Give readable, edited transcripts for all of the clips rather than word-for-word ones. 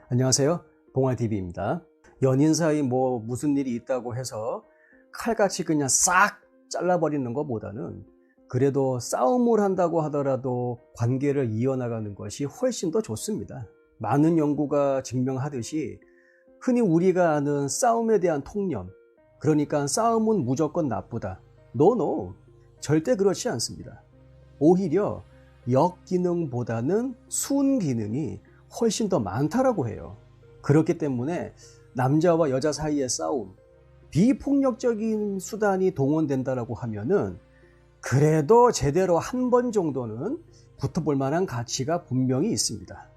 안녕하세요. 동아TV입니다. 연인 사이 무슨 일이 있다고 해서 칼같이 그냥 싹 잘라버리는 것보다는 그래도 싸움을 한다고 하더라도 관계를 이어나가는 것이 훨씬 더 좋습니다. 많은 연구가 증명하듯이 흔히 우리가 아는 싸움에 대한 통념, 그러니까 싸움은 무조건 나쁘다. 노, 절대 그렇지 않습니다. 오히려 역기능보다는 순기능이 훨씬 더 많다라고 해요. 그렇기 때문에 남자와 여자 사이의 싸움, 비폭력적인 수단이 동원된다라고 하면은 그래도 제대로 한 번 정도는 붙어볼 만한 가치가 분명히 있습니다.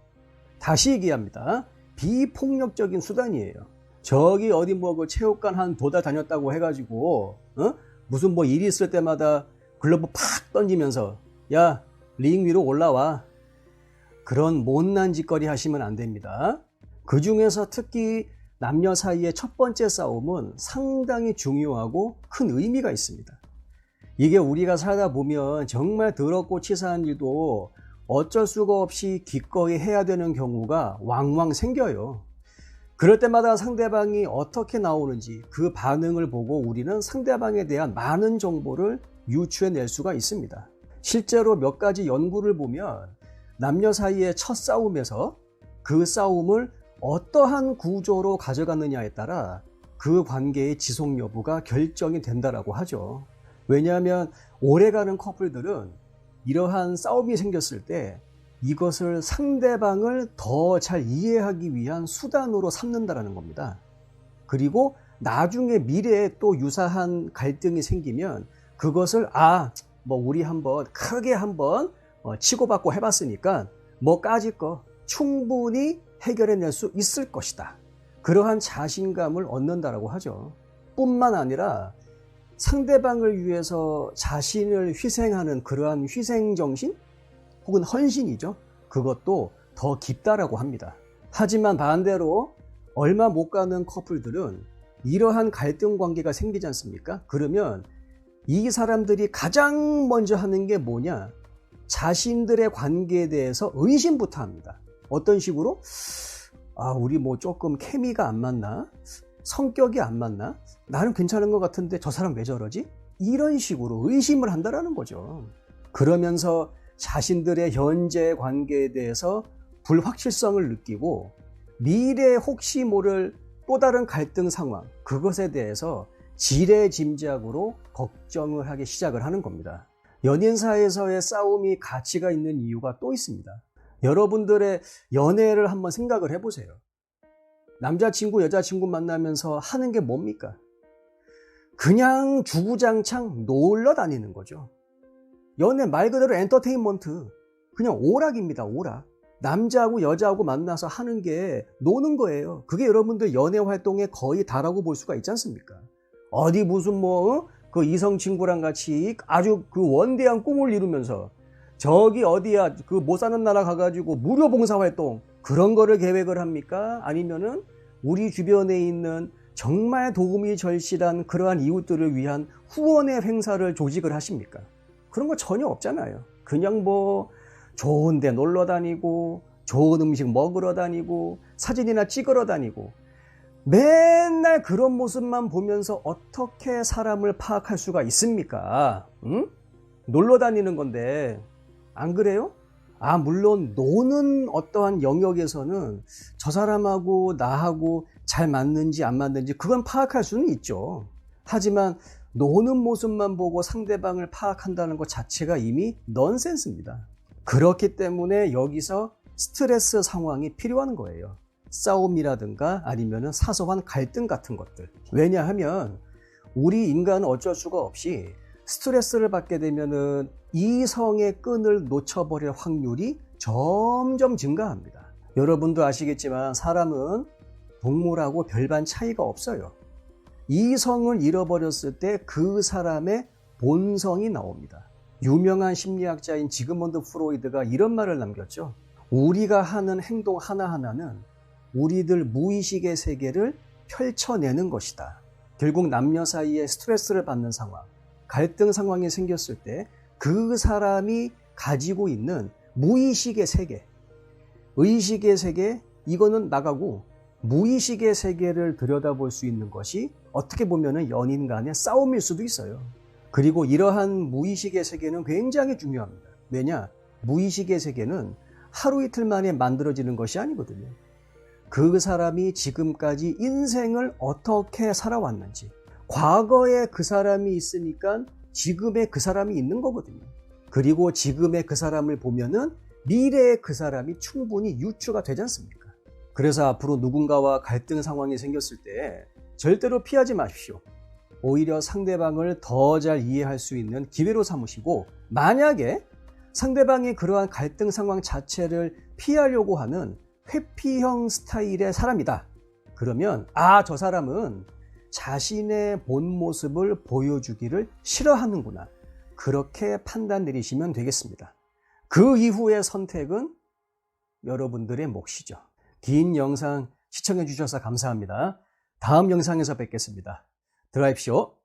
다시 얘기합니다. 비폭력적인 수단이에요. 저기 어디 그 체육관 한 2달 다녔다고 해가지고 무슨 일이 있을 때마다 글러브 팍 던지면서 야, 링 위로 올라와. 그런 못난 짓거리 하시면 안 됩니다. 그 중에서 특히 남녀 사이의 첫 번째 싸움은 상당히 중요하고 큰 의미가 있습니다. 이게 우리가 살다 보면 정말 더럽고 치사한 일도 어쩔 수가 없이 기꺼이 해야 되는 경우가 왕왕 생겨요. 그럴 때마다 상대방이 어떻게 나오는지 그 반응을 보고 우리는 상대방에 대한 많은 정보를 유추해낼 수가 있습니다. 실제로 몇 가지 연구를 보면 남녀 사이의 첫 싸움에서 그 싸움을 어떠한 구조로 가져갔느냐에 따라 그 관계의 지속 여부가 결정이 된다라고 하죠. 왜냐하면 오래가는 커플들은 이러한 싸움이 생겼을 때 이것을 상대방을 더 잘 이해하기 위한 수단으로 삼는다라는 겁니다. 그리고 나중에 미래에 또 유사한 갈등이 생기면 그것을 우리 한번 크게 한번 치고받고 해봤으니까 까짓 거 충분히 해결해낼 수 있을 것이다. 그러한 자신감을 얻는다라고 하죠. 뿐만 아니라 상대방을 위해서 자신을 희생하는 그러한 희생정신 혹은 헌신이죠. 그것도 더 깊다라고 합니다. 하지만 반대로 얼마 못 가는 커플들은 이러한 갈등 관계가 생기지 않습니까? 그러면 이 사람들이 가장 먼저 하는 게 뭐냐? 자신들의 관계에 대해서 의심부터 합니다. 어떤 식으로? 우리 조금 케미가 안 맞나? 성격이 안 맞나? 나는 괜찮은 것 같은데 저 사람 왜 저러지? 이런 식으로 의심을 한다라는 거죠. 그러면서 자신들의 현재 관계에 대해서 불확실성을 느끼고 미래에 혹시 모를 또 다른 갈등 상황, 그것에 대해서 지레짐작으로 걱정을 하기 시작을 하는 겁니다. 연인 사이에서의 싸움이 가치가 있는 이유가 또 있습니다. 여러분들의 연애를 한번 생각을 해보세요. 남자친구, 여자친구 만나면서 하는 게 뭡니까? 그냥 주구장창 놀러 다니는 거죠. 연애 말 그대로 엔터테인먼트, 그냥 오락입니다. 오락. 남자하고 여자하고 만나서 하는 게 노는 거예요. 그게 여러분들 연애 활동의 거의 다라고 볼 수가 있지 않습니까? 어디 무슨 그 이성 친구랑 같이 아주 그 원대한 꿈을 이루면서 저기 어디야 그 못 사는 나라 가가지고 무료 봉사활동 그런 거를 계획을 합니까? 아니면은 우리 주변에 있는 정말 도움이 절실한 그러한 이웃들을 위한 후원의 행사를 조직을 하십니까? 그런 거 전혀 없잖아요. 그냥 좋은 데 놀러 다니고 좋은 음식 먹으러 다니고 사진이나 찍으러 다니고 맨날 그런 모습만 보면서 어떻게 사람을 파악할 수가 있습니까? 응? 놀러 다니는 건데 안 그래요? 물론 노는 어떠한 영역에서는 저 사람하고 나하고 잘 맞는지 안 맞는지 그건 파악할 수는 있죠. 하지만 노는 모습만 보고 상대방을 파악한다는 것 자체가 이미 넌센스입니다. 그렇기 때문에 여기서 스트레스 상황이 필요한 거예요. 싸움이라든가 아니면 사소한 갈등 같은 것들. 왜냐하면 우리 인간은 어쩔 수가 없이 스트레스를 받게 되면은 이성의 끈을 놓쳐버릴 확률이 점점 증가합니다. 여러분도 아시겠지만 사람은 동물하고 별반 차이가 없어요. 이성을 잃어버렸을 때 그 사람의 본성이 나옵니다. 유명한 심리학자인 지그문드 프로이드가 이런 말을 남겼죠. 우리가 하는 행동 하나하나는 우리들 무의식의 세계를 펼쳐내는 것이다. 결국 남녀 사이에 스트레스를 받는 상황, 갈등 상황이 생겼을 때 그 사람이 가지고 있는 무의식의 세계, 의식의 세계, 이거는 나가고 무의식의 세계를 들여다볼 수 있는 것이 어떻게 보면 연인 간의 싸움일 수도 있어요. 그리고 이러한 무의식의 세계는 굉장히 중요합니다. 왜냐? 무의식의 세계는 하루 이틀 만에 만들어지는 것이 아니거든요. 그 사람이 지금까지 인생을 어떻게 살아왔는지, 과거에 그 사람이 있으니까 지금의 그 사람이 있는 거거든요. 그리고 지금의 그 사람을 보면은 미래의 그 사람이 충분히 유추가 되지 않습니까? 그래서 앞으로 누군가와 갈등 상황이 생겼을 때 절대로 피하지 마십시오. 오히려 상대방을 더 잘 이해할 수 있는 기회로 삼으시고, 만약에 상대방이 그러한 갈등 상황 자체를 피하려고 하는 회피형 스타일의 사람이다. 그러면 저 사람은 자신의 본 모습을 보여주기를 싫어하는구나. 그렇게 판단 내리시면 되겠습니다. 그 이후의 선택은 여러분들의 몫이죠. 긴 영상 시청해 주셔서 감사합니다. 다음 영상에서 뵙겠습니다. 들어가십시오.